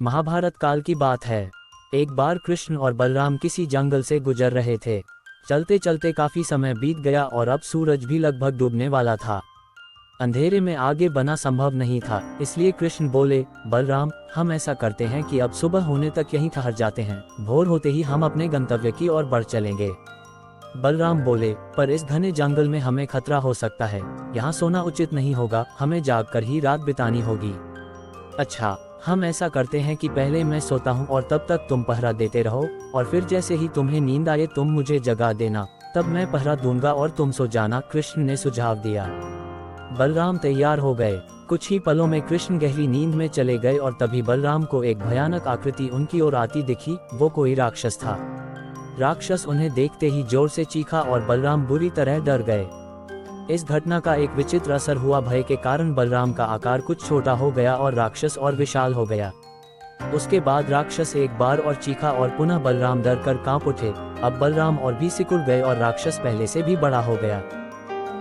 महाभारत काल की बात है। एक बार कृष्ण और बलराम किसी जंगल से गुजर रहे थे। चलते चलते काफी समय बीत गया और अब सूरज भी लगभग डूबने वाला था। अंधेरे में आगे बढ़ना संभव नहीं था, इसलिए कृष्ण बोले, बलराम, हम ऐसा करते हैं कि अब सुबह होने तक यहीं ठहर जाते हैं। भोर होते ही हम अपने गंतव्य की ओर बढ़ चलेंगे। बलराम बोले, पर इस घने जंगल में हमें खतरा हो सकता है। यहाँ सोना उचित नहीं होगा, हमें जागकर ही रात बितानी होगी। अच्छा, हम ऐसा करते हैं कि पहले मैं सोता हूँ और तब तक तुम पहरा देते रहो, और फिर जैसे ही तुम्हें नींद आए तुम मुझे जगा देना, तब मैं पहरा दूंगा और तुम सो जाना। कृष्ण ने सुझाव दिया। बलराम तैयार हो गए। कुछ ही पलों में कृष्ण गहरी नींद में चले गए और तभी बलराम को एक भयानक आकृति उनकी ओर आती दिखी। वो कोई राक्षस था। राक्षस उन्हें देखते ही जोर से चीखा और बलराम बुरी तरह डर गए। इस घटना का एक विचित्र असर हुआ। भय के कारण बलराम का आकार कुछ छोटा हो गया और राक्षस और विशाल हो गया। उसके बाद राक्षस एक बार और चीखा और पुनः बलराम डर कर कांप उठे। अब बलराम और भी सिकुड़ गए और राक्षस पहले से भी बड़ा हो गया।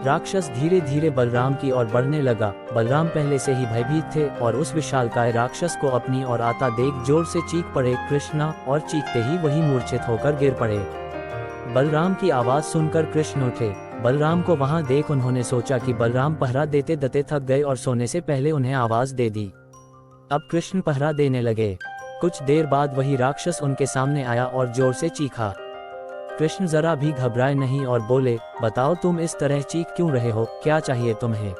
राक्षस धीरे धीरे बलराम की ओर बढ़ने लगा। बलराम पहले से ही भयभीत थे और उस विशालकाय राक्षस को अपनी ओर आता देख जोर से चीख पड़े, कृष्णा, और चीखते ही वही मूर्छित होकर गिर पड़े। बलराम की आवाज सुनकर कृष्ण उठे। बलराम को वहां देख उन्होंने सोचा कि बलराम पहरा देते देते थक गए और सोने से पहले उन्हें आवाज दे दी। अब कृष्ण पहरा देने लगे। कुछ देर बाद वही राक्षस उनके सामने आया और जोर से चीखा। कृष्ण जरा भी घबराए नहीं और बोले, बताओ तुम इस तरह चीख क्यों रहे हो, क्या चाहिए तुम्हें?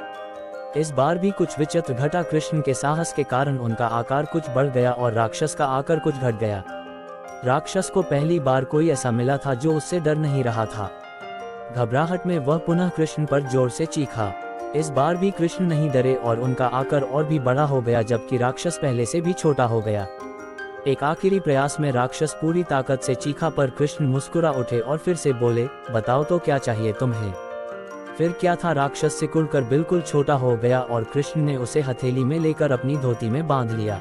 इस बार भी कुछ विचित्र घटा। कृष्ण के साहस के कारण उनका आकार कुछ बढ़ गया और राक्षस का आकार कुछ घट गया। राक्षस को पहली बार कोई ऐसा मिला था जो उससे डर नहीं रहा था। घबराहट में वह पुनः कृष्ण पर जोर से चीखा। इस बार भी कृष्ण नहीं डरे और उनका आकार और भी बड़ा हो गया, जबकि राक्षस पहले से भी छोटा हो गया। एक आखिरी प्रयास में राक्षस पूरी ताकत से चीखा, पर कृष्ण मुस्कुरा उठे और फिर से बोले, बताओ तो क्या चाहिए तुम्हें? फिर क्या था, राक्षस सिकुड़कर बिल्कुल छोटा हो गया और कृष्ण ने उसे हथेली में लेकर अपनी धोती में बांध लिया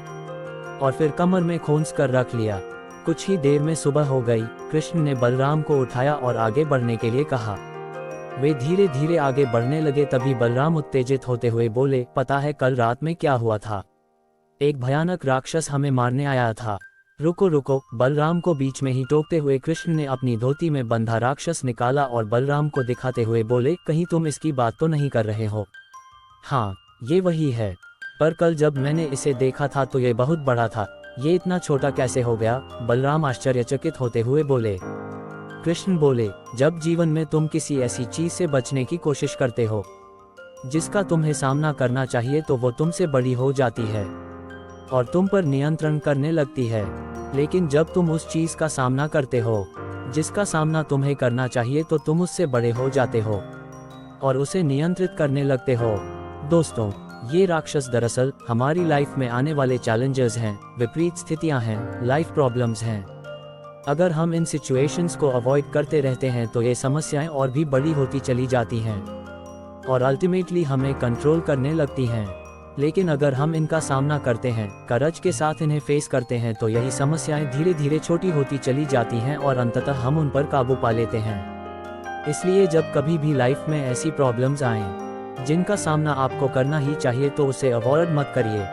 और फिर कमर में खोंस कर रख लिया। कुछ ही देर में सुबह हो गई। कृष्ण ने बलराम को उठाया और आगे बढ़ने के लिए कहा। वे धीरे धीरे आगे बढ़ने लगे। तभी बलराम उत्तेजित होते हुए बोले, पता है कल रात में क्या हुआ था? एक भयानक राक्षस हमें मारने आया था। रुको रुको। बलराम को बीच में ही टोकते हुए कृष्ण ने अपनी धोती में बंधा राक्षस निकाला और बलराम को दिखाते हुए बोले, कहीं तुम इसकी बात तो नहीं कर रहे हो? हाँ, ये वही है, पर कल जब मैंने इसे देखा था तो ये बहुत बड़ा था। ये इतना छोटा कैसे हो गया? बलराम आश्चर्यचकित होते हुए बोले। कृष्ण बोले, जब जीवन में तुम किसी ऐसी चीज से बचने की कोशिश करते हो जिसका तुम्हें सामना करना चाहिए, तो वो तुमसे बड़ी हो जाती है और तुम पर नियंत्रण करने लगती है। लेकिन जब तुम उस चीज का सामना करते हो जिसका सामना तुम्हें करना चाहिए, तो तुम उससे बड़े हो जाते हो और उसे नियंत्रित करने लगते हो। दोस्तों, ये राक्षस दरअसल हमारी लाइफ में आने वाले चैलेंजेस हैं, विपरीत स्थितियां हैं, लाइफ प्रॉब्लम्स हैं। अगर हम इन सिचुएशंस को अवॉइड करते रहते हैं तो ये समस्याएं और भी बड़ी होती चली जाती हैं और अल्टीमेटली हमें कंट्रोल करने लगती हैं। लेकिन अगर हम इनका सामना करते हैं, करेज के साथ इन्हें फेस करते हैं, तो यही समस्याएं धीरे धीरे छोटी होती चली जाती हैं और अंततः हम उन पर काबू पा लेते हैं। इसलिए जब कभी भी लाइफ में ऐसी प्रॉब्लम्स आएं जिनका सामना आपको करना ही चाहिए, तो उसे अवॉइड मत करिए।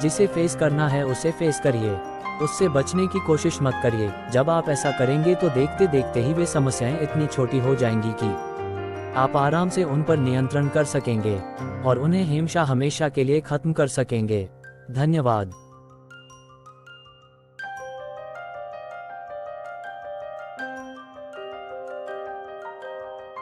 जिसे फेस करना है उसे फेस करिए, उससे बचने की कोशिश मत करिए। जब आप ऐसा करेंगे तो देखते देखते ही वे समस्याएं इतनी छोटी हो जाएंगी कि आप आराम से उन पर नियंत्रण कर सकेंगे और उन्हें हमेशा के लिए खत्म कर सकेंगे। धन्यवाद।